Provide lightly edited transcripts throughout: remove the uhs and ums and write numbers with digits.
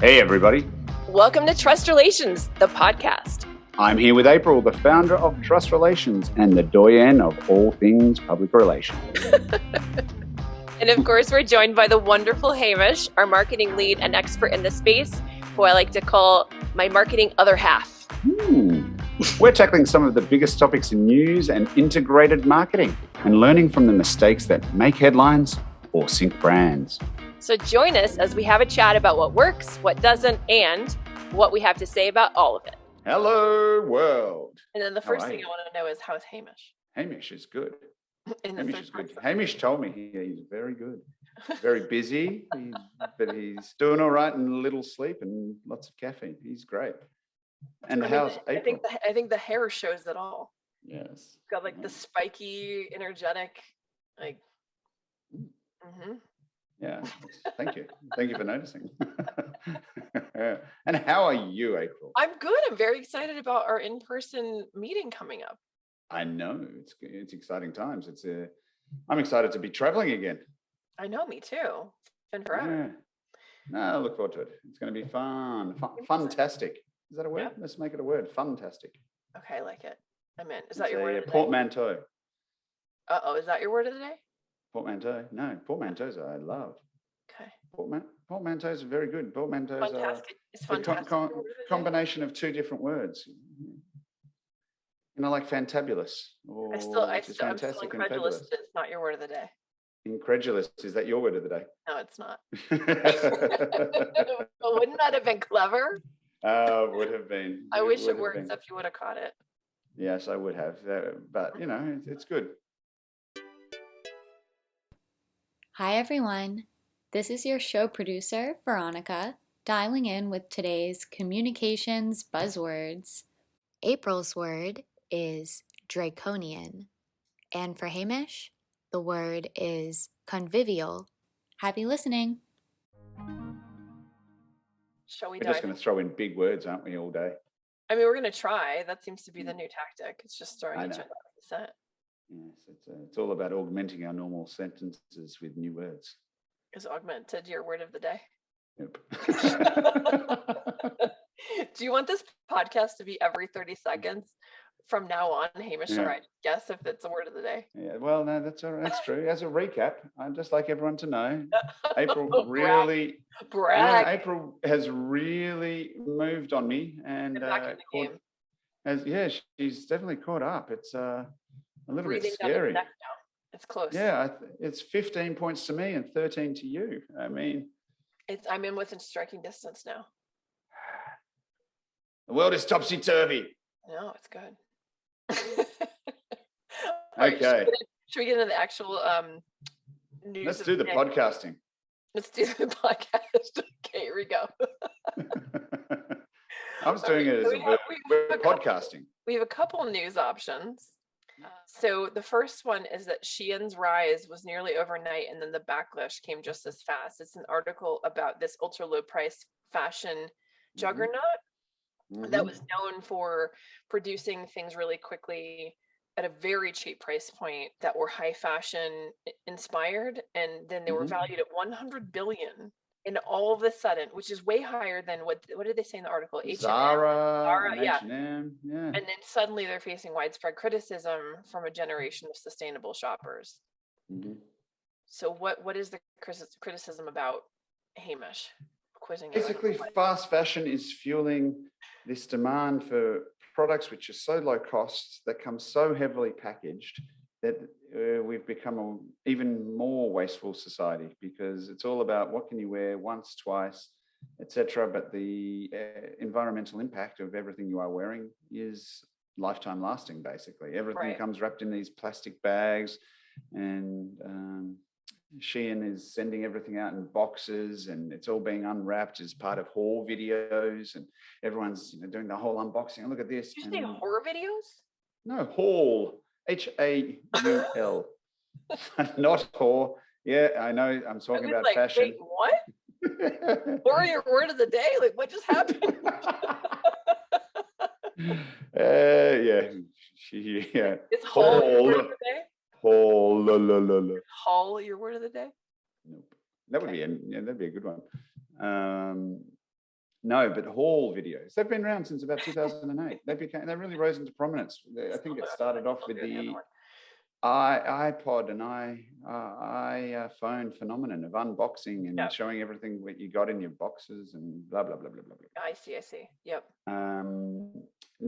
Hey, everybody. Welcome to Trust Relations, the podcast. I'm here with April, the founder of Trust Relations and the doyen of all things public relations. And of course, we're joined by the wonderful Hamish, our marketing lead and expert in the space, who I like to call my marketing other half. We're tackling some of the biggest topics in news and integrated marketing and learning from the mistakes that make headlines or sink brands. So join us as we have a chat about what works, what doesn't, and what we have to say about all of it. Hello, world. And then the first thing I want to know is, how's Hamish? Hamish is good. Hamish is good. Hamish told me he's very good. He's very busy, but he's doing all right and a little sleep and lots of caffeine. He's great. And how's April? I think the hair shows it all. Yes. Got like the spiky, energetic, like. Mm-hmm. Yeah, thank you. Thank you for noticing. And how are you, April? I'm good. I'm very excited about our in-person meeting coming up. I know it's exciting times. I'm excited to be traveling again. I know, me too. It's been forever. Yeah. No, I look forward to it. It's going to be fun. Funtastic. Is that a word? Yeah. Let's make it a word. Funtastic. Okay, I like it. I'm in. Is that your word of the day? Portmanteau. Uh-oh, is that your word of the day? Portmanteau. No, portmanteaus I love. Okay. Portmanteaus are very good. Portmanteaus fantastic. It's a combination of two different words. Like fantabulous. I'm still incredulous that it's not your word of the day. Incredulous. Is that your word of the day? No, it's not. Well, wouldn't that have been clever? Would have been. I wish it were, except you would have caught it. Yes, I would have. But, it's good. Hi, everyone. This is your show producer, Veronica, dialing in with today's communications buzzwords. April's word is draconian. And for Hamish, the word is convivial. Happy listening. Shall we We're just going to throw in big words, aren't we, all day? I mean, we're going to try. That seems to be the new tactic. It's just throwing each other off the set. Yes, it's all about augmenting our normal sentences with new words. Is augmented your word of the day? Yep. Do you want this podcast to be every 30 seconds? From now on, Hamish will write, guess if it's a word of the day. Yeah, well, no, that's all right. That's true. As a recap, I'd just like everyone to know, April April has really moved on me, and she's definitely caught up. It's a little bit scary. It's close. Yeah, it's 15 points to me and 13 to you. I mean, I'm in within striking distance now. The world is topsy-turvy. No, it's good. Okay. Should we get into the actual news? Let's do the podcasting. Let's do the podcast. Okay, here we go. I was doing it as we're podcasting. We have a couple news options. So the first one is that Shein's rise was nearly overnight, and then the backlash came just as fast. It's an article about this ultra low price fashion juggernaut that was known for producing things really quickly at a very cheap price point that were high fashion inspired, and then they were valued at 100 billion. And all of a sudden, which is way higher than what did they say in the article? Zara, yeah. H&M, yeah. And then suddenly they're facing widespread criticism from a generation of sustainable shoppers. So what is the criticism about, Hamish? Basically, fast fashion is fueling this demand for products which are so low cost, that come so heavily packaged, that we've become an even more wasteful society, because it's all about what can you wear once, twice, etc. But the environmental impact of everything you are wearing is lifetime lasting, basically. Everything comes wrapped in these plastic bags, and Shein is sending everything out in boxes, and it's all being unwrapped as part of haul videos, and everyone's doing the whole unboxing. Look at this. Did you say horror videos? No, haul. Haul. Not whore. Yeah, I know. I'm talking about fashion. Wait, what? Or your word of the day? Like, what just happened? Yeah. Is haul your word of the day? Haul. Haul your word of the day? Nope. That'd be a good one. No, but haul videos. They've been around since about 2008. They really rose into prominence. I think it started off with the iPod and iPhone phenomenon of unboxing and showing everything what you got in your boxes and blah, blah, blah, blah, blah, blah. I see. Yep.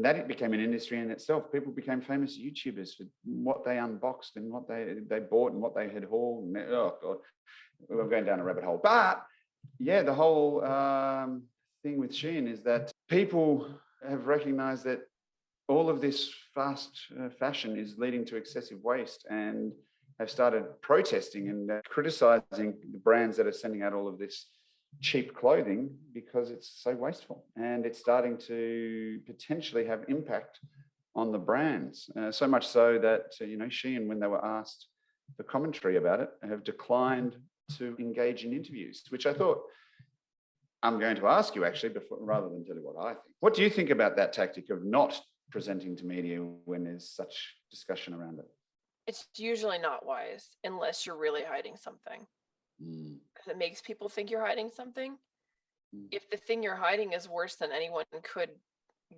That it became an industry in itself. People became famous YouTubers for what they unboxed and what they bought and what they had hauled. And, oh, God, we're going down a rabbit hole. But, yeah, the whole thing with Shein is that people have recognized that all of this fast fashion is leading to excessive waste and have started protesting and criticizing the brands that are sending out all of this cheap clothing because it's so wasteful, and it's starting to potentially have impact on the brands. So much so that, Shein, when they were asked for commentary about it, have declined to engage in interviews, which I thought I'm going to ask you actually rather than tell you what I think. What do you think about that tactic of not presenting to media when there's such discussion around it? It's usually not wise unless you're really hiding something. Because it makes people think you're hiding something. If the thing you're hiding is worse than anyone could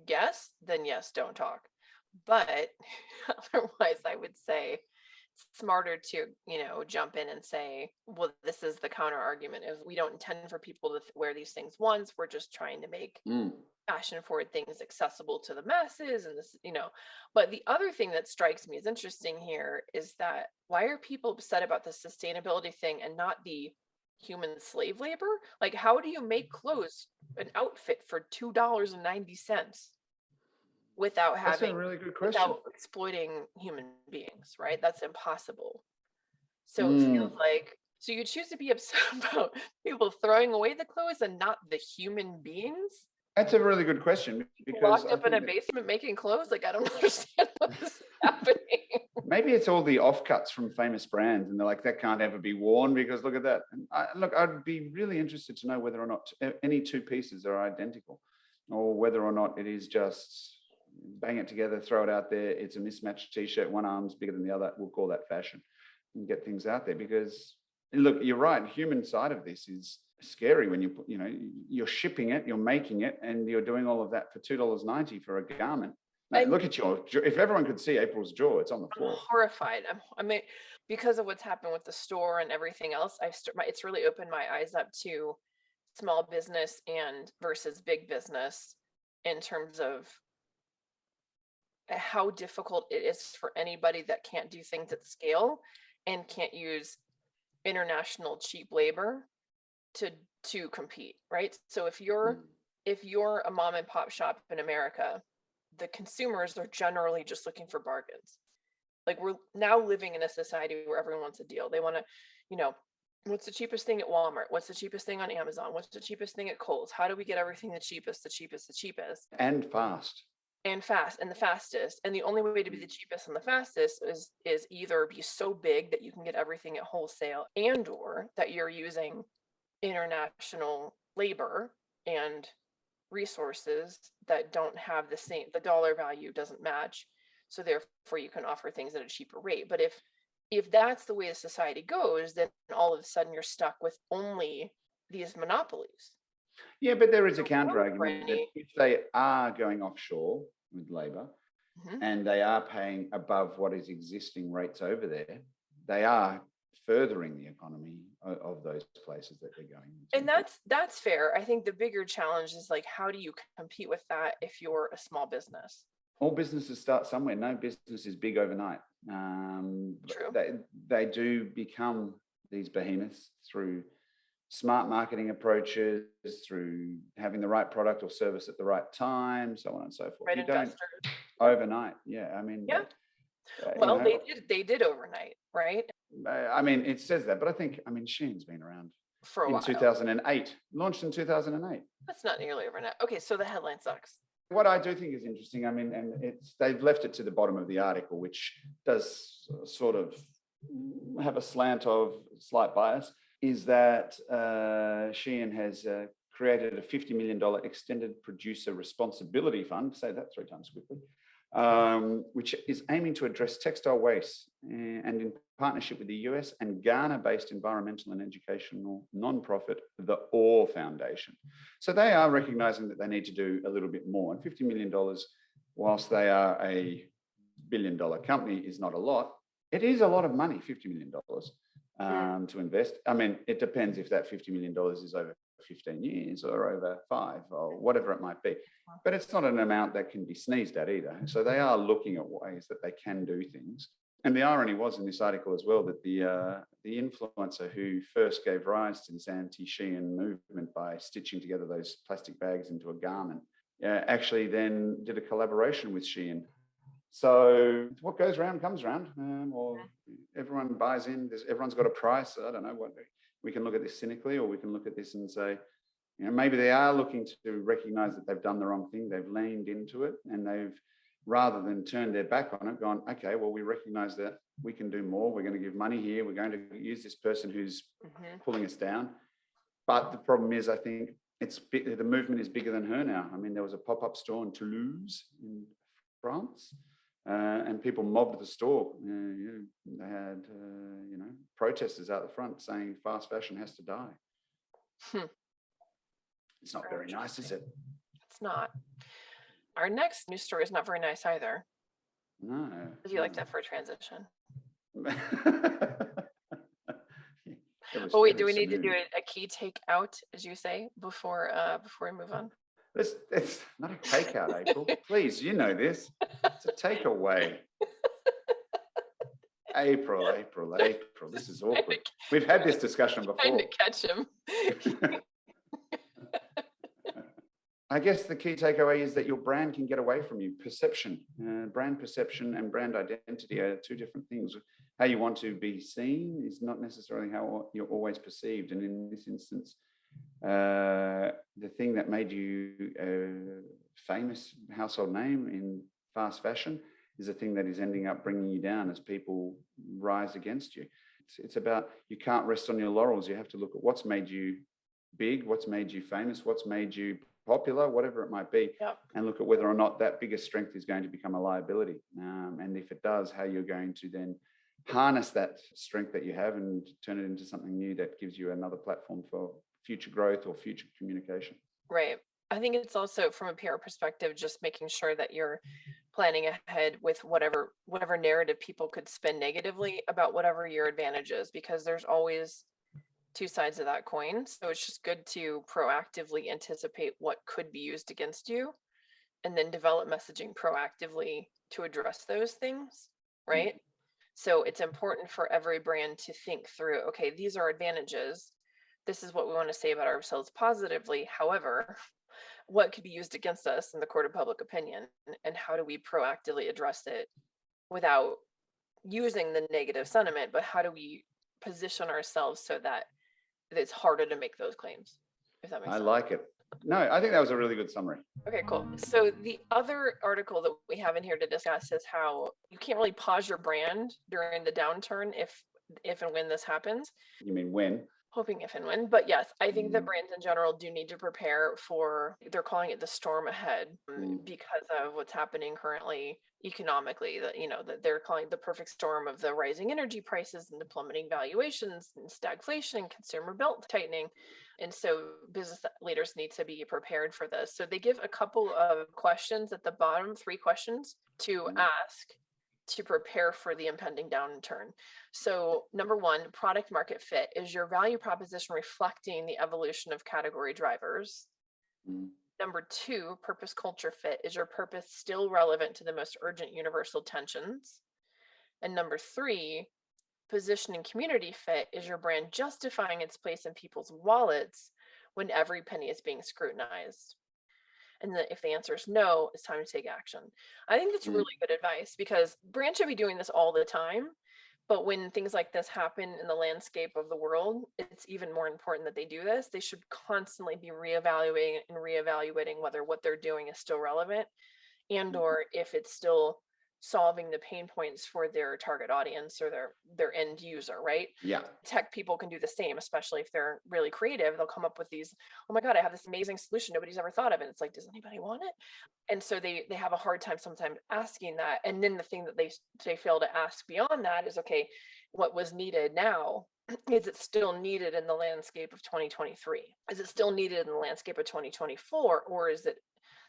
guess, then yes, don't talk. But otherwise, I would say it's smarter to, jump in and say, well, this is the counter argument. If we don't intend for people to wear these things once, we're just trying to make fashion forward things accessible to the masses. And this, but the other thing that strikes me as interesting here is that why are people upset about the sustainability thing and not the human slave labor? Like, how do you make clothes, an outfit for $2.90 without having, that's a really good question, without exploiting human beings, right? That's impossible. So it feels like, so you choose to be upset about people throwing away the clothes and not the human beings? That's a really good question. Because locked up in a basement making clothes? Like, I don't understand what's happening. Maybe it's all the offcuts from famous brands, and they're like, that can't ever be worn because look at that. And I'd be really interested to know whether or not any two pieces are identical, or whether or not it is just bang it together, throw it out there. It's a mismatched T-shirt. One arm's bigger than the other. We'll call that fashion and get things out there. Because look, you're right. The human side of this is scary when you're shipping it, you're making it, and you're doing all of that for $2.90 for a garment. Now, look at if everyone could see April's jaw, it's on the floor. I'm horrified. I mean, because of what's happened with the store and everything else, it's really opened my eyes up to small business and versus big business in terms of how difficult it is for anybody that can't do things at scale and can't use international cheap labor to compete, right? So if you're a mom and pop shop in America, the consumers are generally just looking for bargains. Like, we're now living in a society where everyone wants a deal. They want to, what's the cheapest thing at Walmart? What's the cheapest thing on Amazon? What's the cheapest thing at Kohl's? How do we get everything the cheapest? And fast. And fast and the fastest. And the only way to be the cheapest and the fastest is either be so big that you can get everything at wholesale, and or that you're using international labor and resources that don't have the dollar value doesn't match, so therefore you can offer things at a cheaper rate. But if that's the way the society goes, then all of a sudden you're stuck with only these monopolies. Yeah, but there is a counter argument that if they are going offshore with labor and they are paying above what is existing rates over there, they are furthering the economy of those places that they're going into. And that's fair. I think the bigger challenge is, like, how do you compete with that if you're a small business? All businesses start somewhere. No business is big overnight. True. They do become these behemoths through smart marketing approaches, through having the right product or service at the right time, so on and so forth. Right, investors. Overnight. Yeah, I mean. Yeah. Well, they did overnight, right? I mean, it says that, but I think, Shein's been around for a while. 2008, launched in 2008. That's not nearly overnight. Okay, so the headline sucks. What I do think is interesting, and they've left it to the bottom of the article, which does sort of have a slight bias, is that Shein has created a $50 million extended producer responsibility fund, say that 3 times quickly, which is aiming to address textile waste and in partnership with the US and Ghana-based environmental and educational nonprofit, the OR Foundation. So they are recognizing that they need to do a little bit more. And $50 million, whilst they are a billion-dollar company, is not a lot. It is a lot of money, $50 million to invest. I mean, it depends if that $50 million is over 15 years or over 5 or whatever it might be. But it's not an amount that can be sneezed at either. So they are looking at ways that they can do things. And the irony was in this article as well that the influencer who first gave rise to this anti-Shein movement by stitching together those plastic bags into a garment actually then did a collaboration with Shein. So what goes around comes around, or everyone buys in. Everyone's got a price. I don't know what we can look at this cynically, or we can look at this and say, you know, maybe they are looking to recognize that they've done the wrong thing. They've leaned into it, and they've, rather than turn their back on it, gone, okay, well, we recognize that we can do more. We're going to give money here. We're going to use this person who's pulling us down. But the problem is, I think the movement is bigger than her now. I mean, there was a pop-up store in Toulouse in France, and people mobbed the store. They had, protesters out the front saying fast fashion has to die. It's not very nice, is it? It's not. Our next news story is not very nice either. No. Would you like that for a transition? Oh wait, do we need to do a key take out, as you say, before we move on? It's not a takeout, April. Please, you know this. It's a takeaway. April. This is awkward. We've had this discussion before. Trying to catch him. I guess the key takeaway is that your brand can get away from you. Perception, brand perception and brand identity are two different things. How you want to be seen is not necessarily how you're always perceived. And in this instance, the thing that made you a famous household name in fast fashion is the thing that is ending up bringing you down as people rise against you. It's about, you can't rest on your laurels. You have to look at what's made you big, what's made you famous, what's made you popular, whatever it might be, and look at whether or not that biggest strength is going to become a liability. And if it does, how you're going to then harness that strength that you have and turn it into something new that gives you another platform for future growth or future communication. Right. I think it's also, from a PR perspective, just making sure that you're planning ahead with whatever narrative people could spin negatively about whatever your advantage is, because there's always two sides of that coin. So it's just good to proactively anticipate what could be used against you and then develop messaging proactively to address those things, right? So it's important for every brand to think through, okay, these are advantages. This is what we want to say about ourselves positively. However, what could be used against us in the court of public opinion, and how do we proactively address it without using the negative sentiment, but how do we position ourselves so that it's harder to make those claims, if that makes sense. I like it. No, I think that was a really good summary. Okay, cool. So the other article that we have in here to discuss is how you can't really pause your brand during the downturn if and when this happens. You mean when? Hoping if and when, but yes, I think that brands in general do need to prepare for, they're calling it the storm ahead, because of what's happening currently economically, that they're calling the perfect storm of the rising energy prices and the plummeting valuations and stagflation and consumer belt tightening. And so business leaders need to be prepared for this. So they give a couple of questions at the bottom, 3 questions to ask to prepare for the impending downturn. So number 1, product market fit. Is your value proposition reflecting the evolution of category drivers? Number 2, purpose culture fit. Is your purpose still relevant to the most urgent universal tensions? And number 3, position and community fit. Is your brand justifying its place in people's wallets when every penny is being scrutinized? And then if the answer is no, it's time to take action. I think that's really good advice, because brands should be doing this all the time. But when things like this happen in the landscape of the world, it's even more important that they do this. They should constantly be reevaluating whether what they're doing is still relevant, and or if it's still solving the pain points for their target audience or their end user, right? Yeah. Tech people can do the same, especially if they're really creative. They'll come up with these, oh my God, I have this amazing solution nobody's ever thought of. And it's like, does anybody want it? And so they have a hard time sometimes asking that. And then the thing that they fail to ask beyond that is, okay, what was needed now? Is it still needed in the landscape of 2023? Is it still needed in the landscape of 2024? Or is it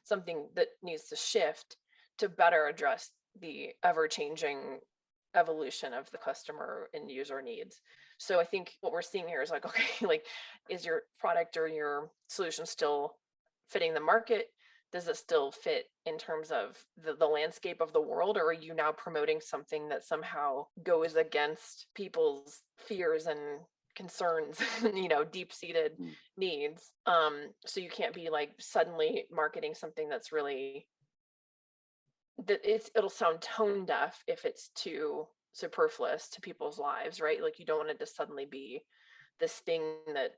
something that needs to shift to better address the ever-changing evolution of the customer and user needs? So I think what we're seeing here is like, okay, like, is your product or your solution still fitting the market? Does it still fit in terms of the landscape of the world? Or are you now promoting something that somehow goes against people's fears and concerns, deep-seated needs? So you can't be like suddenly marketing something that's really, it'll sound tone deaf if it's too superfluous to people's lives, right? Like, you don't want it to suddenly be this thing that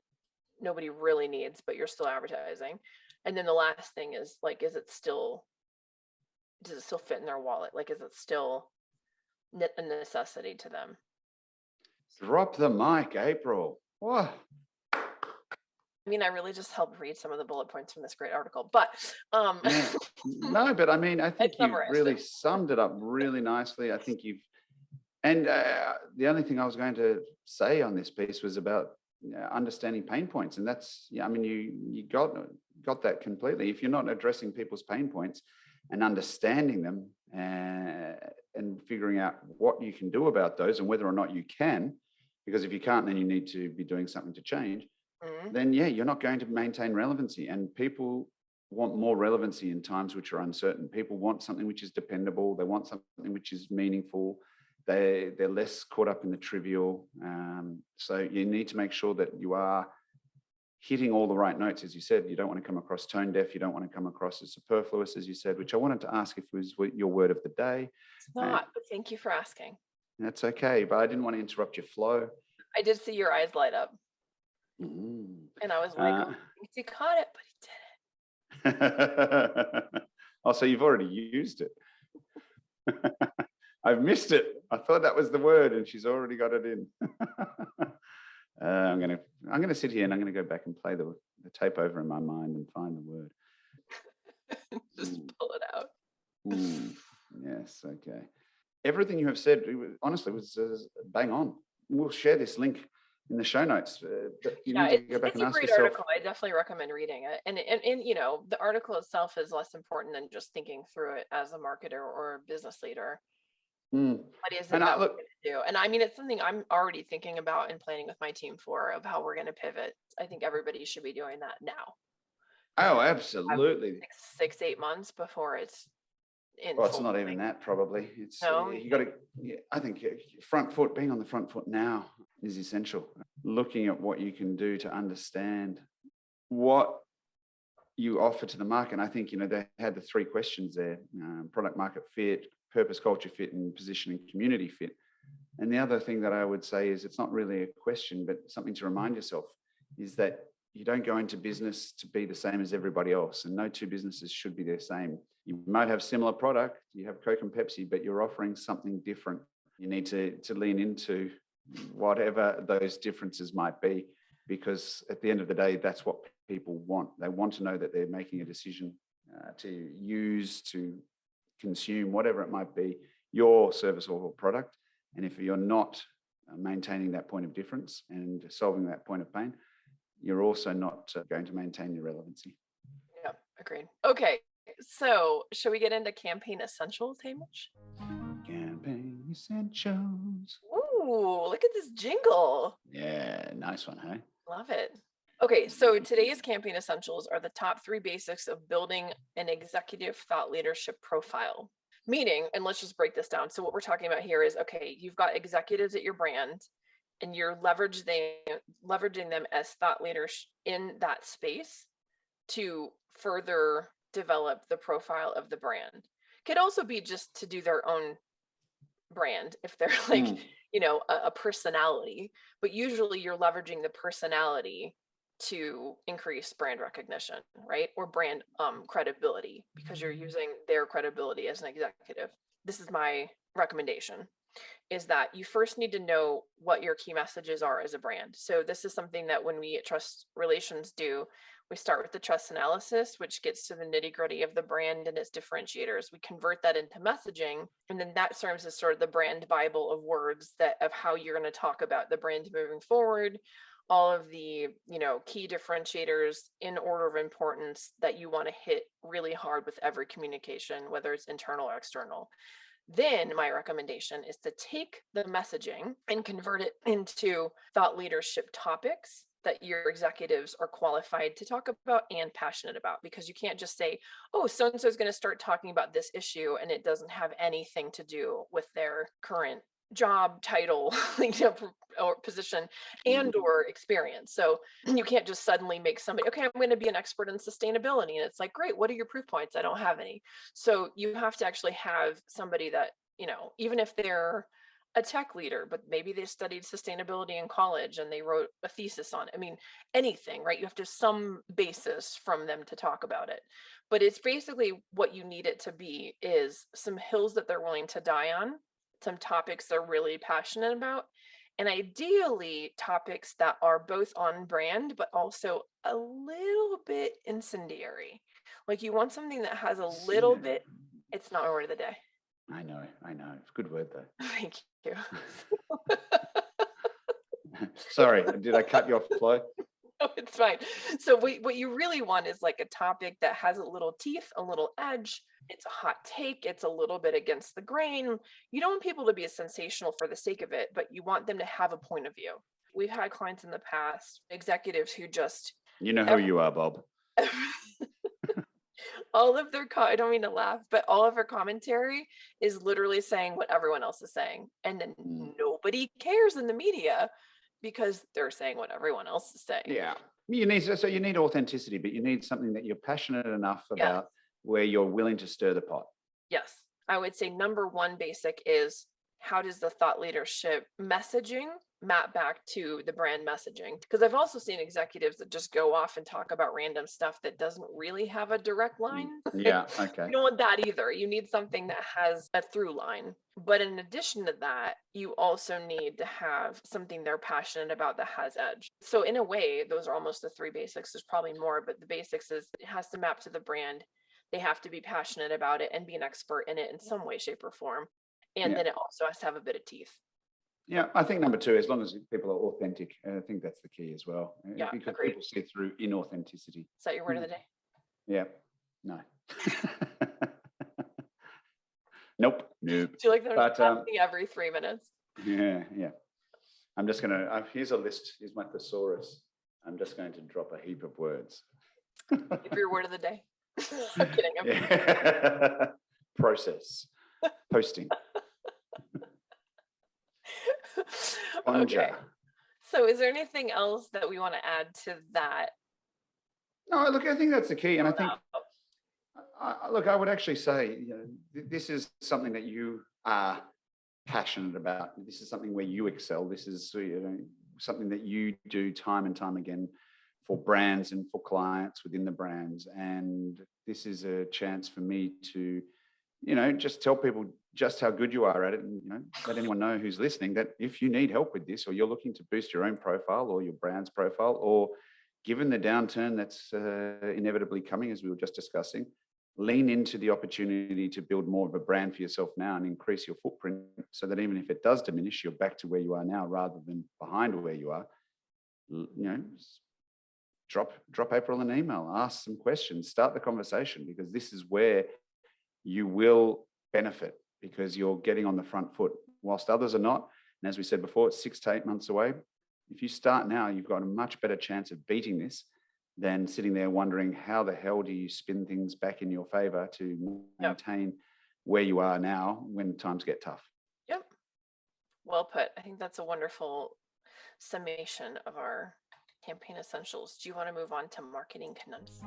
nobody really needs, but you're still advertising. And then the last thing is like, does it still fit in their wallet? Like, is it still a necessity to them? Drop the mic, April. What? I mean, I really just helped read some of the bullet points from this great article, but Yeah. No, but I mean, I think you really it. summed it up really nicely. I think and the only thing I was going to say on this piece was about understanding pain points, and that's, I mean, you got that completely. If you're not addressing people's pain points and understanding them and figuring out what you can do about those and whether or not you can, because if you can't, then you need to be doing something to change. Then you're not going to maintain relevancy, and people want more relevancy in times which are uncertain. People want something which is dependable. They want something which is meaningful. They're less caught up in the trivial. So you need to make sure that you are hitting all the right notes. As you said, you don't want to come across tone deaf. You don't want to come across as superfluous, as you said, which I wanted to ask if it was your word of the day. It's not, but thank you for asking. That's okay, but I didn't want to interrupt your flow. I did see your eyes light up. And I was like, he caught it, but he didn't. Oh, so you've already used it. I've missed it. I thought that was the word, and she's already got it in. I'm gonna sit here and I'm gonna go back and play the tape over in my mind and find the word. Just pull it out. Yes. Okay. Everything you have said, honestly, was bang on. We'll share this link in the show notes. You need to go back and ask yourself. It's a great article. I definitely recommend reading it. And the article itself is less important than just thinking through it as a marketer or a business leader. What is it that we're going to do? And I mean, it's something I'm already thinking about and planning with my team of how we're going to pivot. I think everybody should be doing that now. Oh, absolutely. 6-8 months before it's in. Well, it's not even that, probably. It's you got to. I think being on the front foot now is essential. Looking at what you can do to understand what you offer to the market. And I think they had the 3 questions there: product market fit, purpose culture fit, and positioning community fit. And the other thing that I would say is, it's not really a question, but something to remind yourself, is that you don't go into business to be the same as everybody else, and no 2 businesses should be the same. You might have similar product, you have Coke and Pepsi, but you're offering something different. You need to lean into whatever those differences might be, because at the end of the day, that's what people want. They want to know that they're making a decision to use, to consume, whatever it might be, your service or product. And if you're not maintaining that point of difference and solving that point of pain, you're also not going to maintain your relevancy. Yeah, agreed. Okay, so should we get into campaign essentials, Hamish? Campaign essentials. Ooh, look at this jingle. Yeah, nice one, hey? Love it. Okay, so today's campaign essentials are the top 3 basics of building an executive thought leadership profile. Meaning, and let's just break this down. So what we're talking about here is, okay, you've got executives at your brand, and you're leveraging them as thought leaders in that space to further develop the profile of the brand. Could also be just to do their own brand if they're like, a personality, but usually you're leveraging the personality to increase brand recognition, right? Or brand credibility, because you're using their credibility as an executive. this is my recommendation, is that you first need to know what your key messages are as a brand. So this is something that when we at Trust Relations do, we start with the trust analysis, which gets to the nitty gritty of the brand and its differentiators. We convert that into messaging, and then that serves as sort of the brand Bible of words of how you're going to talk about the brand moving forward, all of the, key differentiators in order of importance that you want to hit really hard with every communication, whether it's internal or external. Then my recommendation is to take the messaging and convert it into thought leadership topics that your executives are qualified to talk about and passionate about, because you can't just say, oh, so-and-so is going to start talking about this issue and it doesn't have anything to do with their current job title, or position and or experience. So you can't just suddenly make somebody, okay, I'm going to be an expert in sustainability. And it's like, great, what are your proof points? I don't have any. So you have to actually have somebody that, even if they're a tech leader, but maybe they studied sustainability in college and they wrote a thesis on it. I mean, anything, right? You have to have some basis from them to talk about it. But it's basically what you need it to be is some hills that they're willing to die on, some topics they're really passionate about, and ideally topics that are both on brand, but also a little bit incendiary. Like you want something that has a little bit, it's not my word of the day. I know. It's a good word though. Thank you. Sorry, did I cut you off, Chloe? No, it's fine. So what you really want is like a topic that has a little teeth, a little edge. It's a hot take. It's a little bit against the grain. You don't want people to be sensational for the sake of it, but you want them to have a point of view. We've had clients in the past, executives who just... You know who you are, Bob. All of their, I don't mean to laugh, but all of their commentary is literally saying what everyone else is saying. And then nobody cares in the media because they're saying what everyone else is saying. Yeah. You need authenticity, but you need something that you're passionate enough about where you're willing to stir the pot. Yes. I would say number one basic is, how does the thought leadership messaging map back to the brand messaging? Because I've also seen executives that just go off and talk about random stuff that doesn't really have a direct line. Yeah, okay. You don't want that either. You need something that has a through line. But in addition to that, you also need to have something they're passionate about that has edge. So in a way, those are almost the three basics. There's probably more, but the basics is it has to map to the brand. They have to be passionate about it and be an expert in it in some way, shape, or form. And then it also has to have a bit of teeth. Yeah, I think number two, as long as people are authentic, I think that's the key as well. Yeah, because agreed. People see through inauthenticity. Is that your word of the day? Yeah. No. Nope. Do you like that? Every 3 minutes. Yeah. I'm just going to, here's a list. Here's my thesaurus. I'm just going to drop a heap of words. Give your word of the day. I'm kidding. Process. Posting. Okay. So is there anything else that we want to add to that? No, look, I think that's the key. And I think, I would actually say, this is something that you are passionate about. This is something where you excel. This is something that you do time and time again for brands and for clients within the brands. And this is a chance for me to, just tell people just how good you are at it, and let anyone know who's listening that if you need help with this, or you're looking to boost your own profile or your brand's profile, or given the downturn that's inevitably coming, as we were just discussing, lean into the opportunity to build more of a brand for yourself now and increase your footprint, so that even if it does diminish, you're back to where you are now rather than behind where you are. Drop April an email, ask some questions, start the conversation, because this is where you will benefit, because you're getting on the front foot whilst others are not. And as we said before, it's 6 to 8 months away. If you start now, you've got a much better chance of beating this than sitting there wondering how the hell do you spin things back in your favor to maintain where you are now when times get tough. Yep. Well put. I think that's a wonderful summation of our campaign essentials. Do you want to move on to marketing conundrums?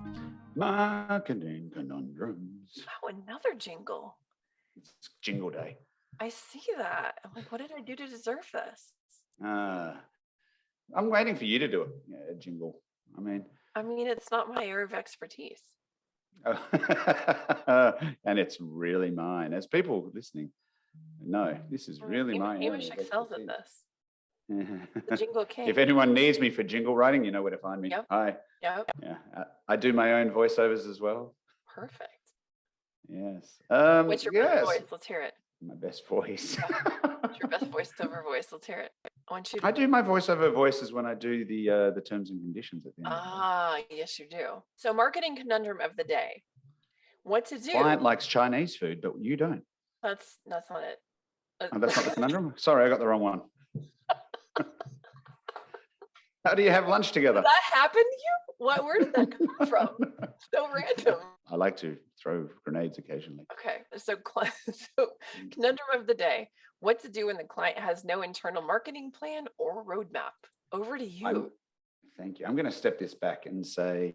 Marketing conundrums. Oh, another jingle. It's jingle day. I see that. I'm like, what did I do to deserve this? I'm waiting for you to do it. A jingle. I mean, it's not my area of expertise. And it's really mine. As people listening know, this is really my area Hamish of excels at expertise. this. The jingle king. If anyone needs me for jingle writing, you know where to find me. Yep. Hi. Yep. Yeah, I do my own voiceovers as well. Perfect. Yes. What's your best voice? Let's hear it. My best voice. What's your best voiceover voice? Let's hear it. I want you to. I do my voiceover voices when I do the terms and conditions at the end. Ah, yes, you do. So, marketing conundrum of the day. What to do? Client likes Chinese food, but you don't. That's not it. Oh, that's not the conundrum? Sorry, I got the wrong one. How do you have lunch together? Did that happen to you? Where did that come from? So random. I like to throw grenades occasionally. Okay, so conundrum of the day. What to do when the client has no internal marketing plan or roadmap? Over to you. Thank you. I'm going to step this back and say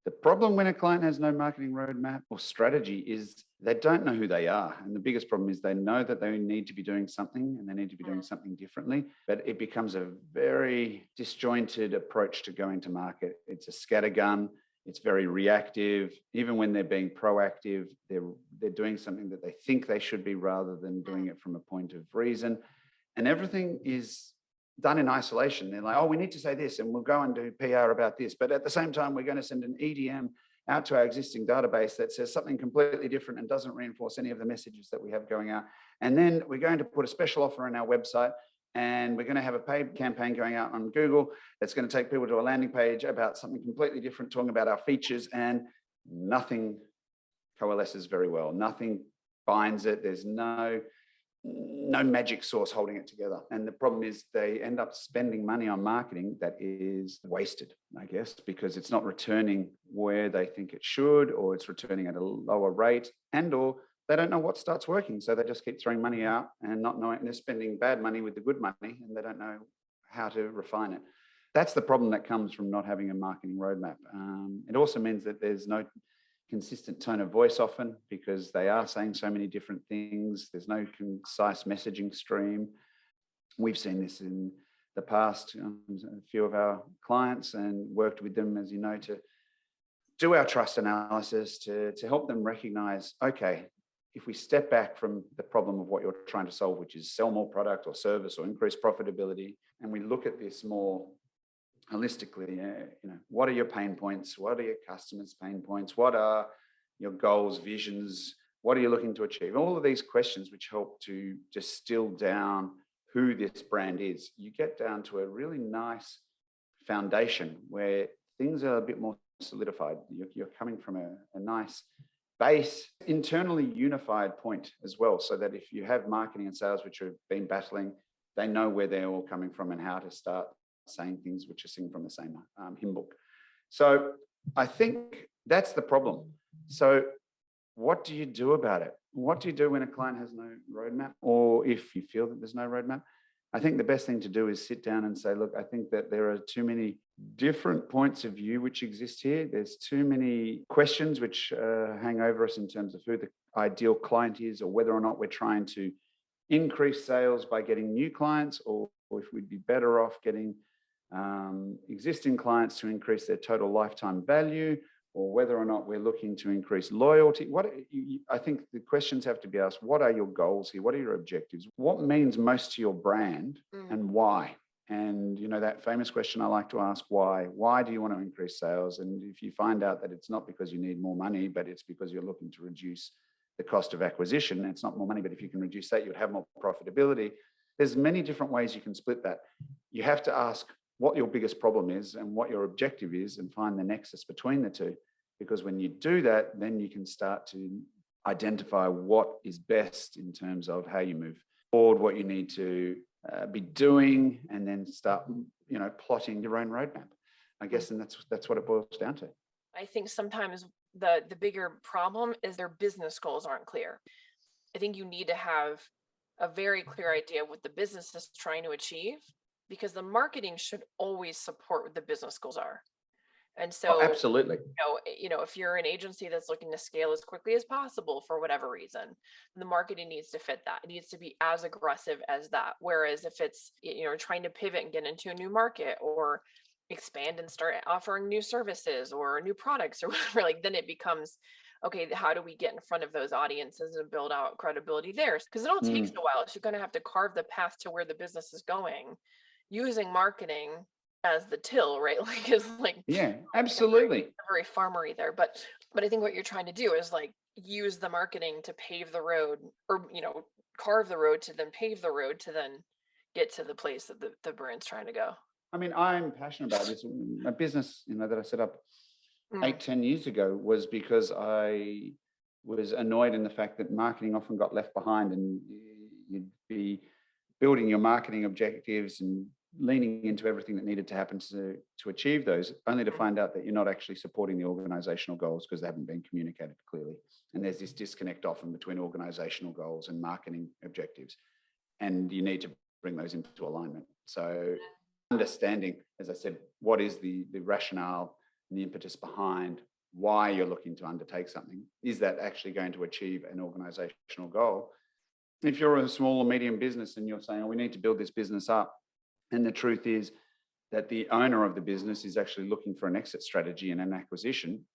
the problem when a client has no marketing roadmap or strategy is they don't know who they are. And the biggest problem is they know that they need to be doing something and they need to be doing something differently, but it becomes a very disjointed approach to going to market. It's a scattergun. It's very reactive. Even when they're being proactive, they're doing something that they think they should be rather than doing it from a point of reason. And everything is done in isolation. They're like, oh, we need to say this and we'll go and do PR about this. But at the same time, we're going to send an EDM out to our existing database that says something completely different and doesn't reinforce any of the messages that we have going out. And then we're going to put a special offer on our website and we're going to have a paid campaign going out on Google that's going to take people to a landing page about something completely different, talking about our features, and nothing coalesces very well. Nothing binds it. There's no magic sauce holding it together. And the problem is they end up spending money on marketing that is wasted, I guess, because it's not returning where they think it should, or it's returning at a lower rate, and or they don't know what starts working. So they just keep throwing money out and not knowing, and they're spending bad money with the good money and they don't know how to refine it. That's the problem that comes from not having a marketing roadmap. It also means that there's no consistent tone of voice often because they are saying so many different things. There's no concise messaging stream. We've seen this in the past, a few of our clients, and worked with them, as you know, to do our trust analysis to help them recognize, okay, if we step back from the problem of what you're trying to solve, which is sell more product or service or increase profitability, and we look at this more holistically, what are your pain points? What are your customers' pain points? What are your goals, visions? What are you looking to achieve? All of these questions which help to distill down who this brand is. You get down to a really nice foundation where things are a bit more solidified. You're coming from a nice base, internally unified point as well, so that if you have marketing and sales which have been battling, they know where they're all coming from and how to start saying things which are singing from the same hymn book. So I think that's the problem. So what do you do about it? What do you do when a client has no roadmap, or if you feel that there's no roadmap? I think the best thing to do is sit down and say, look, I think that there are too many different points of view which exist here. There's too many questions which hang over us in terms of who the ideal client is, or whether or not we're trying to increase sales by getting new clients, or if we'd be better off getting existing clients to increase their total lifetime value, or whether or not we're looking to increase loyalty. I think the questions have to be asked, what are your goals here? What are your objectives? What means most to your brand and why? And, that famous question I like to ask, why? Why do you want to increase sales? And if you find out that it's not because you need more money, but it's because you're looking to reduce the cost of acquisition, it's not more money, but if you can reduce that, you'd have more profitability. There's many different ways you can split that. You have to ask what your biggest problem is and what your objective is, and find the nexus between the two. Because when you do that, then you can start to identify what is best in terms of how you move forward, what you need to be doing, and then start, plotting your own roadmap, I guess. And that's what it boils down to. I think sometimes the bigger problem is their business goals aren't clear. I think you need to have a very clear idea of what the business is trying to achieve, because the marketing should always support what the business goals are. And so, absolutely, if you're an agency that's looking to scale as quickly as possible for whatever reason, the marketing needs to fit that. It needs to be as aggressive as that. Whereas if it's, trying to pivot and get into a new market, or expand and start offering new services or new products or whatever, then it becomes okay, how do we get in front of those audiences and build out credibility there? Because it all takes a while. So you're going to have to carve the path to where the business is going using marketing as the till, right? Like, it's like, Yeah, absolutely. very farmery there. But I think what you're trying to do is like use the marketing to pave the road, or, carve the road to then pave the road to then get to the place that the brand's trying to go. I mean, I'm passionate about this. My business, that I set up 8-10 years ago was because I was annoyed in the fact that marketing often got left behind, and you'd be building your marketing objectives and leaning into everything that needed to happen to achieve those, only to find out that you're not actually supporting the organizational goals because they haven't been communicated clearly. And there's this disconnect often between organizational goals and marketing objectives. And you need to bring those into alignment. So understanding, as I said, what is the rationale and the impetus behind why you're looking to undertake something? Is that actually going to achieve an organizational goal? If you're a small or medium business and you're saying, we need to build this business up, and the truth is that the owner of the business is actually looking for an exit strategy and an acquisition,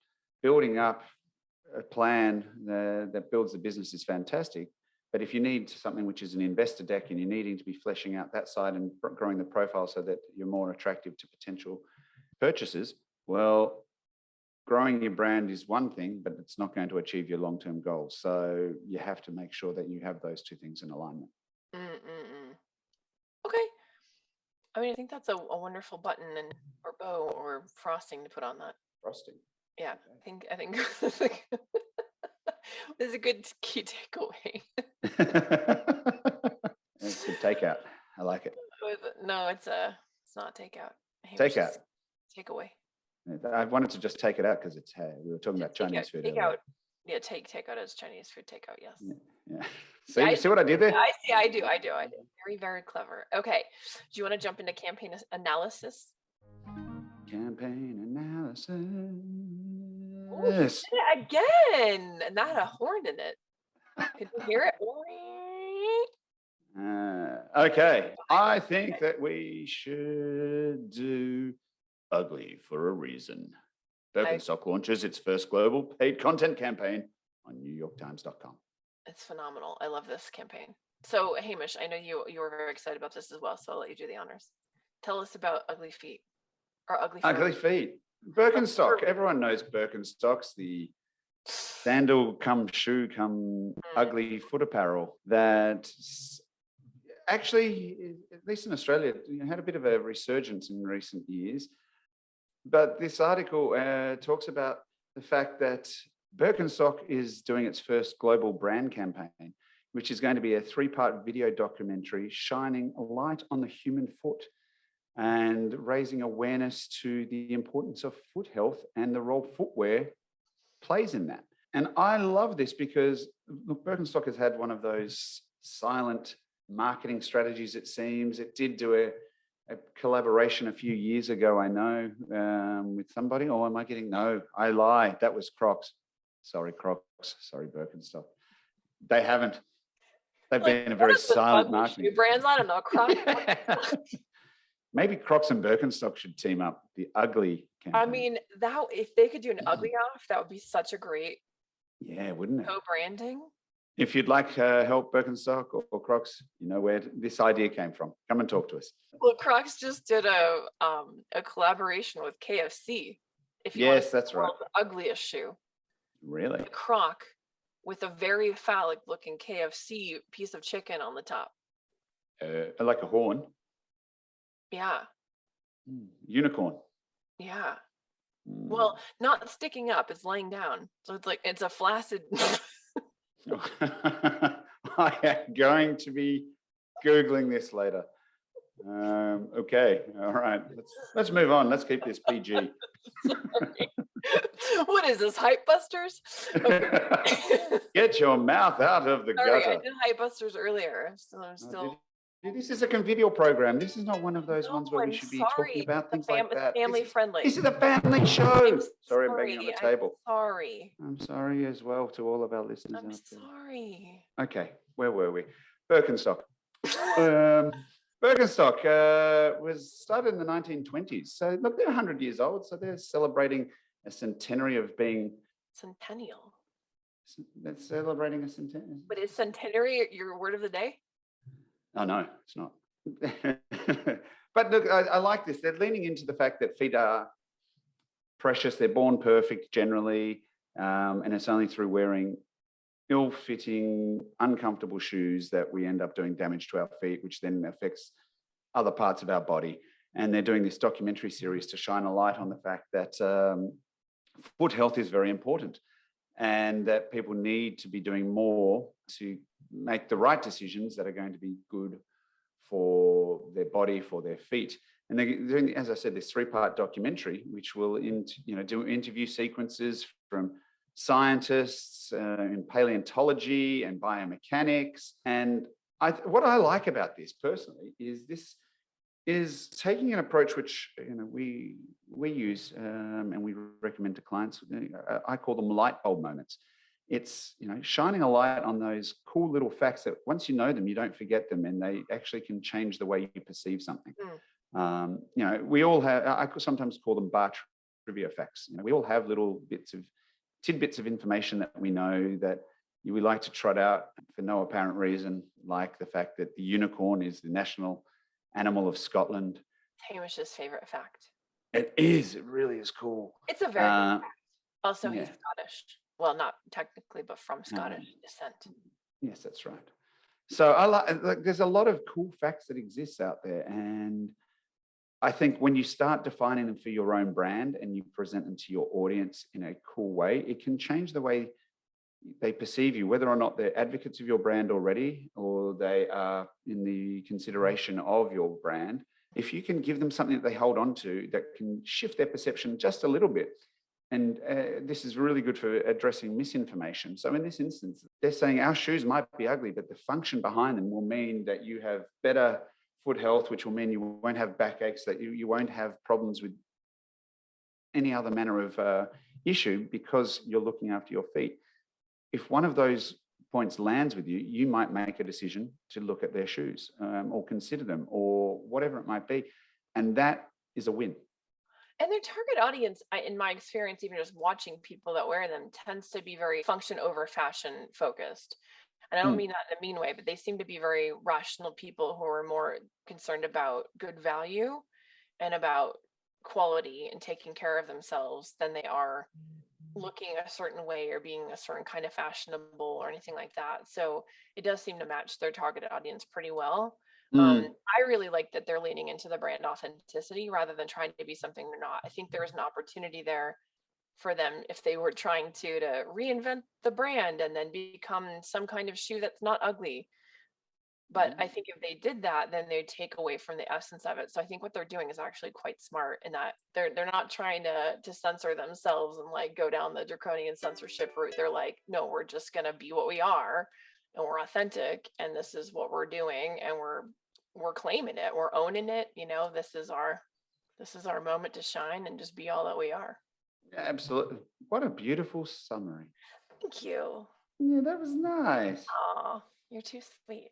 building up a plan that builds the business is fantastic. But if you need something which is an investor deck and you're needing to be fleshing out that side and growing the profile so that you're more attractive to potential purchasers, well, growing your brand is one thing, but it's not going to achieve your long-term goals. So you have to make sure that you have those two things in alignment. Okay. I mean, I think that's a wonderful button or bow or frosting to put on that. Frosting. Yeah, okay. I think this is a good key takeaway. It's good takeout. I like it. No, it's not takeout. Takeout. Takeaway. I wanted to just take it out because we were talking about Chinese food. Takeout. Yeah, takeout as Chinese food. Takeout. Yes. Yeah. See what I did there? I see. I do. Very, very clever. Okay. Do you want to jump into campaign analysis? Campaign analysis. Ooh, you did it again, and that had a horn in it. Could you hear it? Okay. I think that we should do Ugly for a Reason. Birkenstock launches its first global paid content campaign on NewYorkTimes.com. It's phenomenal. I love this campaign. So, Hamish, I know you were very excited about this as well, so I'll let you do the honors. Tell us about Ugly Feet or Ugly Feet. Ugly Feet. Birkenstock. Everyone knows Birkenstocks, the sandal come shoe come ugly foot apparel that actually, at least in Australia, had a bit of a resurgence in recent years. But this article talks about the fact that Birkenstock is doing its first global brand campaign, which is going to be a 3-part video documentary shining a light on the human foot and raising awareness to the importance of foot health and the role footwear plays in that. And I love this because, look, Birkenstock has had one of those silent marketing strategies, it seems. It did do a collaboration a few years ago, I know, with somebody. Oh, am I getting? No, I lie. That was Crocs. Sorry, Crocs. Sorry, Birkenstock. They haven't. They've been a very silent marketing. Brands, I don't know. Crocs. Maybe Crocs and Birkenstock should team up. The ugly campaign. I mean, that if they could do an ugly off, that would be such a great. Yeah, wouldn't it? Co-branding. If you'd like help, Birkenstock or Crocs, you know where this idea came from. Come and talk to us. Well, Crocs just did a collaboration with KFC. Yes, that's right. The ugliest shoe. Really? A Croc with a very phallic-looking KFC piece of chicken on the top. Like a horn. Yeah. Unicorn. Yeah. Well, not sticking up; it's laying down. So it's a flaccid. I am going to be Googling this later. Okay, all right. Let's move on. Let's keep this PG. What is this, Hype Busters? Okay. Get your mouth out of the Sorry, gutter. I did Hype Busters earlier, so I'm still. This is a convivial program. This is not one of those ones where we should be talking about things like that. Family friendly. This is a family show. Sorry, I'm banging on the table. Sorry. I'm sorry as well to all of our listeners. I'm sorry. Okay, where were we? Birkenstock. Birkenstock was started in the 1920s. So look, they're 100 years old. So they're celebrating a centenary of being... Centennial. That's celebrating a centenary. But is centenary your word of the day? Oh, no, it's not. But look, I like this. They're leaning into the fact that feet are precious. They're born perfect generally. And it's only through wearing ill-fitting, uncomfortable shoes that we end up doing damage to our feet, which then affects other parts of our body. And they're doing this documentary series to shine a light on the fact that foot health is very important and that people need to be doing more to make the right decisions that are going to be good for their body, for their feet. And they're doing, as I said, this 3-part documentary, which will do interview sequences from scientists in paleontology and biomechanics. And what I like about this personally is taking an approach which we use and we recommend to clients. I call them light bulb moments. It's shining a light on those cool little facts that once you know them, you don't forget them, and they actually can change the way you perceive something. We all have. I sometimes call them bar trivia facts. We all have little tidbits of information that we know that we like to trot out for no apparent reason, like the fact that the unicorn is the national animal of Scotland. Hamish's favorite fact. It is. It really is cool. It's a very good fact. Also, yeah. He's Scottish. Well, not technically, but from Scottish descent. Yes, that's right. So I like there's a lot of cool facts that exist out there, and I think when you start defining them for your own brand and you present them to your audience in a cool way, it can change the way they perceive you, whether or not they're advocates of your brand already or they are in the consideration of your brand. If you can give them something that they hold on to that can shift their perception just a little bit. And this is really good for addressing misinformation. So in this instance, they're saying our shoes might be ugly, but the function behind them will mean that you have better foot health, which will mean you won't have backaches, that you won't have problems with any other manner of issue because you're looking after your feet. If one of those points lands with you, you might make a decision to look at their shoes or consider them or whatever it might be. And that is a win. And their target audience, in my experience, even just watching people that wear them, tends to be very function over fashion focused. And I don't mean that in a mean way, but they seem to be very rational people who are more concerned about good value and about quality and taking care of themselves than they are looking a certain way or being a certain kind of fashionable or anything like that. So it does seem to match their target audience pretty well. I really like that they're leaning into the brand authenticity rather than trying to be something they're not. I think there's an opportunity there for them if they were trying to reinvent the brand and then become some kind of shoe that's not ugly. But I think if they did that, then they'd take away from the essence of it. So I think what they're doing is actually quite smart in that they're not trying to censor themselves and like go down the draconian censorship route. They're like, no, we're just gonna be what we are and we're authentic and this is what we're doing and we're claiming it, we're owning it. This is our moment to shine and just be all that we are. Yeah, absolutely. What a beautiful summary. Thank you. Yeah, that was nice. Aw, you're too sweet.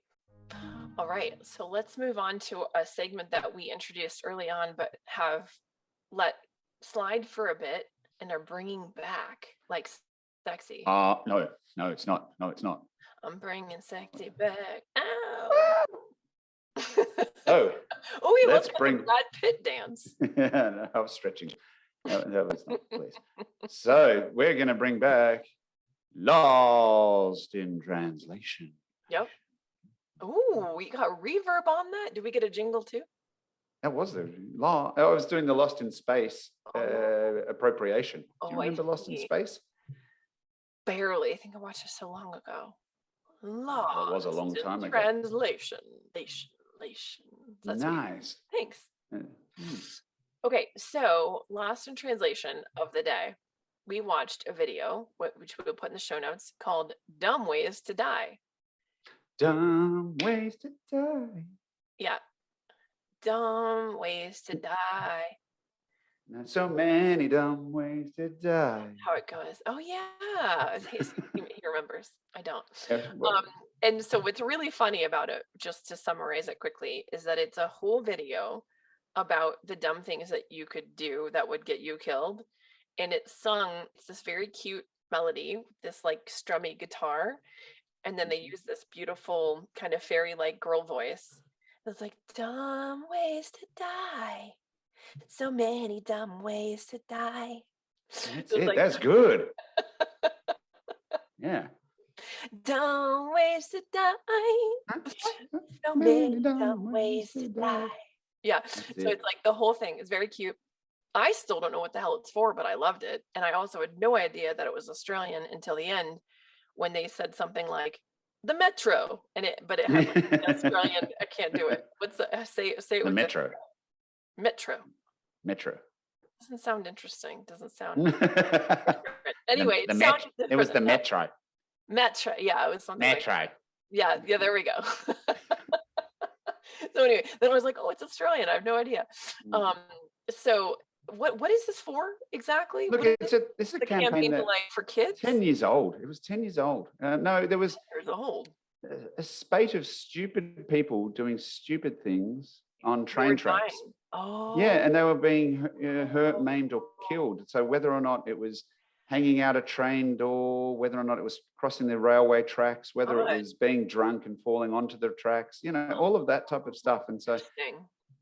All right, so let's move on to a segment that we introduced early on, but have let slide for a bit and are bringing back, like sexy. No, it's not. No, it's not. I'm bringing sexy back. Ow. Oh, Let's bring the Brad Pitt dance. No, I was stretching. That was not, please. So we're going to bring back Lost in Translation. Yep. Ooh, we got reverb on that. Did we get a jingle too? That was the law. I was doing the Lost in Space appropriation. Do you remember Lost in Space? Barely. I think I watched it so long ago. Lost. It was a long time ago. Translation. That's nice. Thanks. Okay, so Lost in Translation of the day. We watched a video, which we will put in the show notes, called Dumb Ways to Die. Dumb ways to die. Yeah. Dumb ways to die. Not so many dumb ways to die. How it goes. Oh yeah. He remembers. I don't. Yeah, and so what's really funny about it, just to summarize it quickly, is that it's a whole video about the dumb things that you could do that would get you killed. And it's sung, it's this very cute melody, this like strummy guitar, and then they use this beautiful kind of fairy-like girl voice. It's like, dumb ways to die. So many dumb ways to die. That's It was it. like, That's good. Yeah. dumb ways to die. So many dumb ways to die. Yeah. That's So it. it's like the whole thing is very cute. I still don't know what the hell it's for, but I loved it. And I also had no idea that it was Australian until the end when they said something like the Metro, but it had like an Australian. I can't do it. What's the say it The with Metro. the Metro? Metro. Doesn't sound interesting. Doesn't sound The- different. Anyway, it sounded It was different the than that. Metro. Metro. Yeah, it was something like Metro. yeah, there we go. So anyway, then I was like, oh, it's Australian. I have no idea. So what is this for exactly? Look, What this is a the campaign that like for kids? 10 years old. It was 10 years old. No, there was Years old. a spate of stupid people doing stupid things on train tracks. Dying. Oh. Yeah, and they were being hurt, maimed, or killed. So whether or not it was hanging out a train door, whether or not it was crossing the railway tracks, whether it was being drunk and falling onto the tracks, all of that type of stuff. And so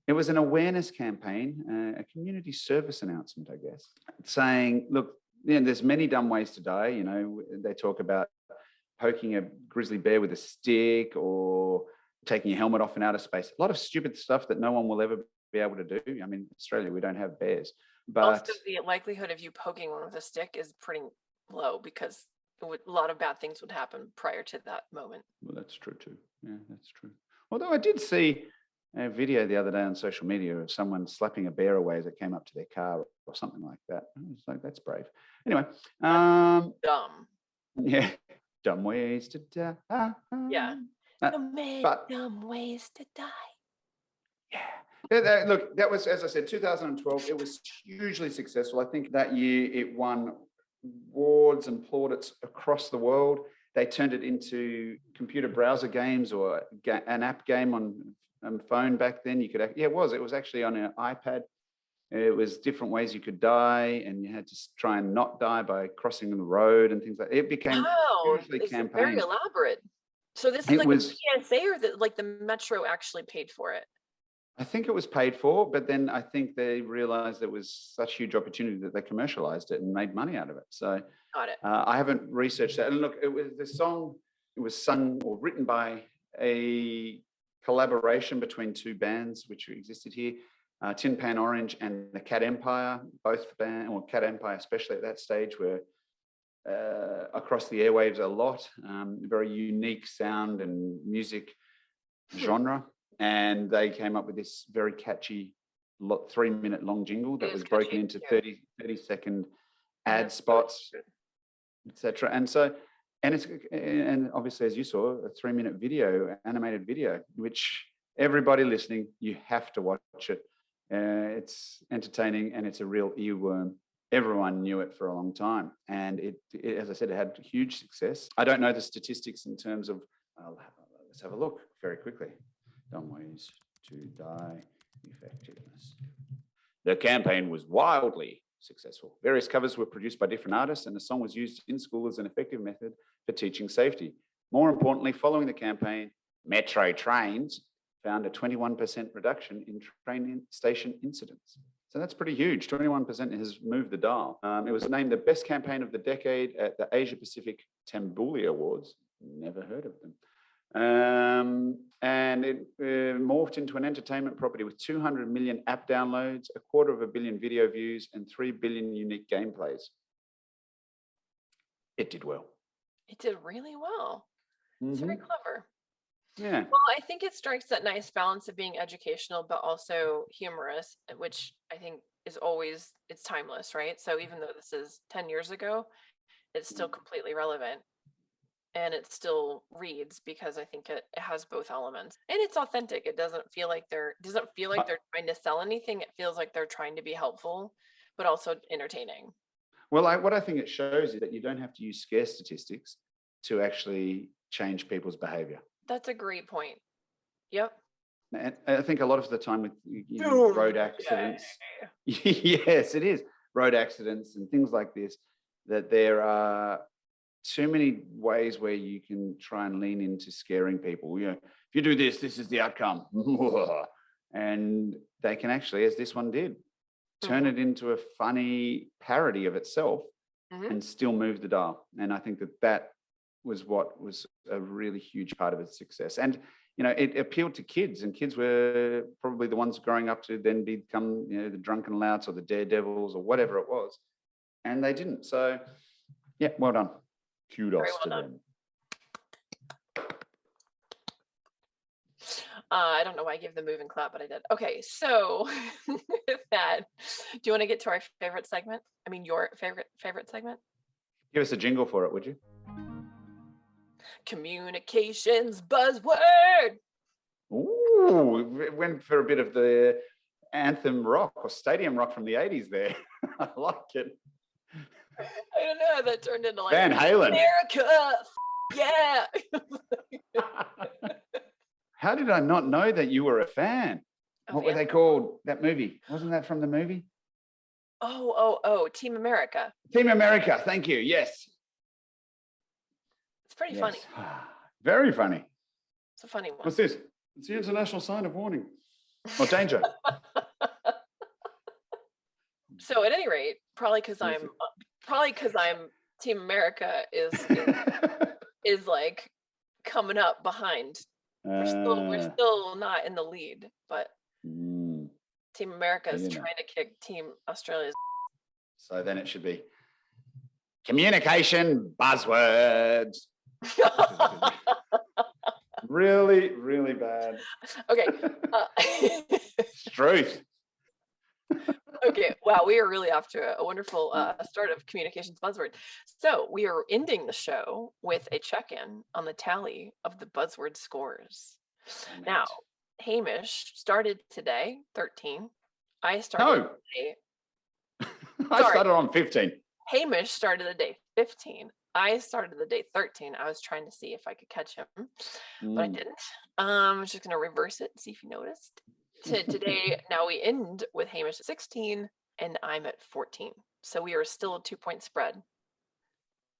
it was an awareness campaign, a community service announcement, I guess, saying, look, there's many dumb ways to die. They talk about poking a grizzly bear with a stick or taking your helmet off in outer space. A lot of stupid stuff that no one will ever be able to do. I mean, Australia, we don't have bears. But also, the likelihood of you poking one with a stick is pretty low because a lot of bad things would happen prior to that moment. Well, that's true too. Yeah, that's true. Although I did see a video the other day on social media of someone slapping a bear away as it came up to their car or something like that. It's like, that's brave. Anyway. Dumb. Yeah. Dumb ways to die. Yeah. Dumb ways to die. Yeah. Look, that was, as I said, 2012. It was hugely successful. I think that year it won awards and plaudits across the world. They turned it into computer browser games or an app game on phone back then. It was actually on an iPad. It was different ways you could die, and you had to try and not die by crossing the road and things like that. It became hugely campaign. Very elaborate. So this is like a PSA, or like the Metro actually paid for it? I think it was paid for, but then I think they realized it was such a huge opportunity that they commercialized it and made money out of it. So got it. I haven't researched that. And look, the song was sung or written by a collaboration between two bands which existed here, Tin Pan Orange and the Cat Empire. Both band, or Cat Empire especially at that stage, were across the airwaves a lot. Very unique sound and music genre. And they came up with this very catchy 3-minute long jingle that was broken into 30-second ad spots, etc. And obviously, as you saw, a 3-minute video, animated video, which everybody listening, you have to watch it. It's entertaining and it's a real earworm. Everyone knew it for a long time. And it, as I said, it had huge success. I don't know the statistics in terms of, let's have a look very quickly. Dumb ways to die effectiveness. The campaign was wildly successful. Various covers were produced by different artists, and the song was used in school as an effective method for teaching safety. More importantly, following the campaign, Metro trains found a 21% reduction in train station incidents. So that's pretty huge. 21% has moved the dial. It was named the best campaign of the decade at the Asia Pacific Tambuli Awards. Never heard of them. And it morphed into an entertainment property with 200 million app downloads, 250 million video views, and 3 billion unique gameplays. It did well. It did really well. It's very clever. Yeah. Well, I think it strikes that nice balance of being educational, but also humorous, which I think is always, it's timeless, right? So even though this is 10 years ago, it's still completely relevant. And it still reads because I think it has both elements, and it's authentic. It doesn't feel like they're trying to sell anything. It feels like they're trying to be helpful, but also entertaining. Well, what I think it shows is that you don't have to use scare statistics to actually change people's behavior. That's a great point. Yep. And I think a lot of the time with road accidents, yes, it is road accidents and things like this. that there are too many ways where you can try and lean into scaring people. If you do this, this is the outcome. And they can actually, as this one did, turn it into a funny parody of itself and still move the dial. And I think that was what was a really huge part of its success. And, it appealed to kids, and kids were probably the ones growing up to then become, the drunken louts or the daredevils or whatever it was. And they didn't. So, yeah, well done. Kudos to them. I don't know why I gave the move and clap, but I did. Okay, so with that, do you want to get to our favorite segment? I mean, your favorite segment? Give us a jingle for it, would you? Communications buzzword. Ooh, we went for a bit of the anthem rock or stadium rock from the 80s there. I like it. I don't know how that turned into like Van Halen. America. Yeah. How did I not know that you were a fan? What were they called? That movie? Wasn't that from the movie? Oh, Team America. Team America. Thank you. Yes. It's pretty funny. Very funny. It's a funny one. What's this? It's the international sign of warning or danger. So at any rate, probably because I'm Team America is like coming up behind. We're still not in the lead, but Team America is trying to kick Team Australia's. So then it should be communication buzzwords. Really, really bad. Okay. Truth. Okay. Wow, we are really off to a wonderful start of communications buzzword. So we are ending the show with a check-in on the tally of the buzzword scores. Now, Hamish started today, 13. I started today. I started on 15. Hamish started the day 15. I started the day 13. I was trying to see if I could catch him, but I didn't. I was just going to reverse it and see if you noticed. Today, now we end with Hamish at 16 and I'm at 14. So we are still a 2-point spread.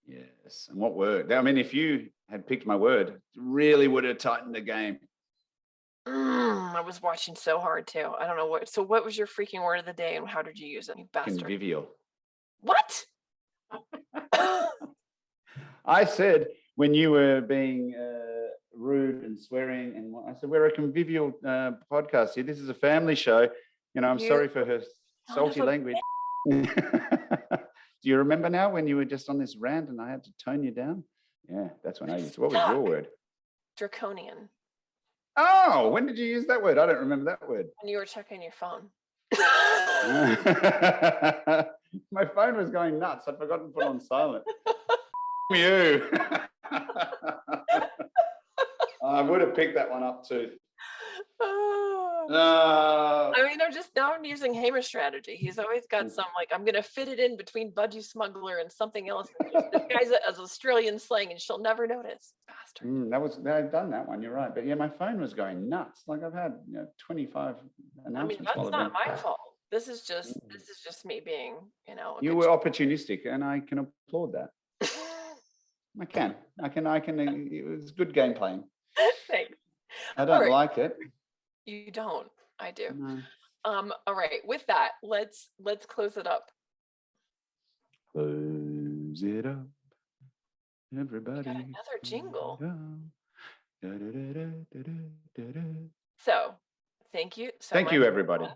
Yes. And what word? I mean, if you had picked my word, it really would have tightened the game. I was watching so hard too. I don't know what. So what was your freaking word of the day and how did you use it, you bastard? Convivial. What? I said when you were being rude and swearing, and I said we're a convivial podcast here. This is a family show. I'm sorry for her salty language. Do you remember now when you were just on this rant and I had to tone you down? Yeah, that's when I used. What was your word? Draconian. Oh, when did you use that word? I don't remember that word. When you were checking your phone. My phone was going nuts. I'd forgotten to put it on silent. You. I would have picked that one up too. I mean, I'm using Hamish strategy. He's always got some I'm gonna fit it in between Budgie Smuggler and something else. This guy's as Australian slang, and she'll never notice. Bastard. I've done that one. You're right, but yeah, my phone was going nuts. Like I've had 25 announcements. I mean, that's not my fault. This is just me being You were opportunistic, and I can applaud that. I can. It was good game playing. Thanks. I don't like it. You don't. I do. No. All right. With that, let's close it up. Close it up, everybody. We got another jingle. So, thank you. Thank you, everybody,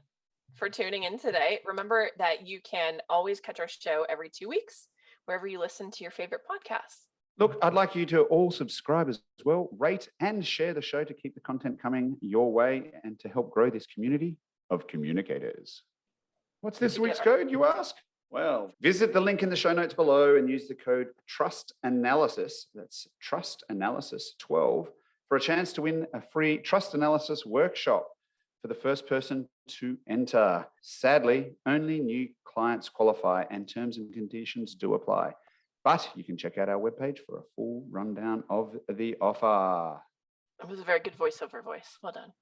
for tuning in today. Remember that you can always catch our show every 2 weeks, wherever you listen to your favorite podcasts. Look, I'd like you to all subscribe as well, rate and share the show to keep the content coming your way and to help grow this community of communicators. What's this week's code, you ask? Well, visit the link in the show notes below and use the code TRUSTANALYSIS, that's TRUSTANALYSIS12, for a chance to win a free trust analysis workshop for the first person to enter. Sadly, only new clients qualify and terms and conditions do apply. But you can check out our webpage for a full rundown of the offer. It was a very good voiceover voice. Well done.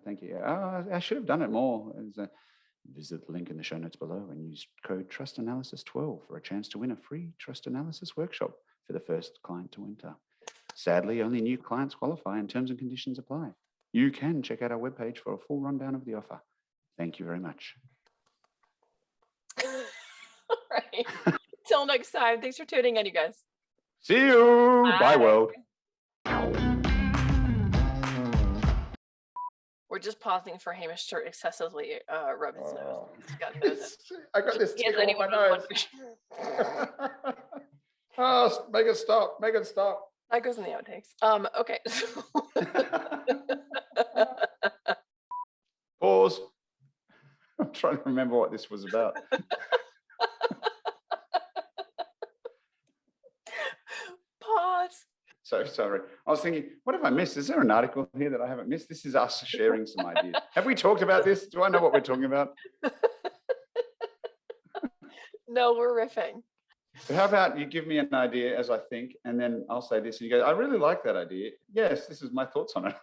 Thank you. I should have done it more. Visit the link in the show notes below and use code TrustAnalysis12 for a chance to win a free Trust Analysis workshop for the first client to enter. Sadly, only new clients qualify and terms and conditions apply. You can check out our webpage for a full rundown of the offer. Thank you very much. All right. Till next time. Thanks for tuning in, you guys. See you. Bye, world. We're just pausing for Hamish to excessively rub his nose. He's got nose. I got this He has tickle on my nose. Oh, make it stop. Make it stop. That goes in the outtakes. Okay. Pause. I'm trying to remember what this was about. Pause. So sorry. I was thinking, what have I missed? Is there an article here that I haven't missed? This is us sharing some ideas. Have we talked about this? Do I know what we're talking about? No, we're riffing. But how about you give me an idea as I think, and then I'll say this, and you go, I really like that idea. Yes, this is my thoughts on it.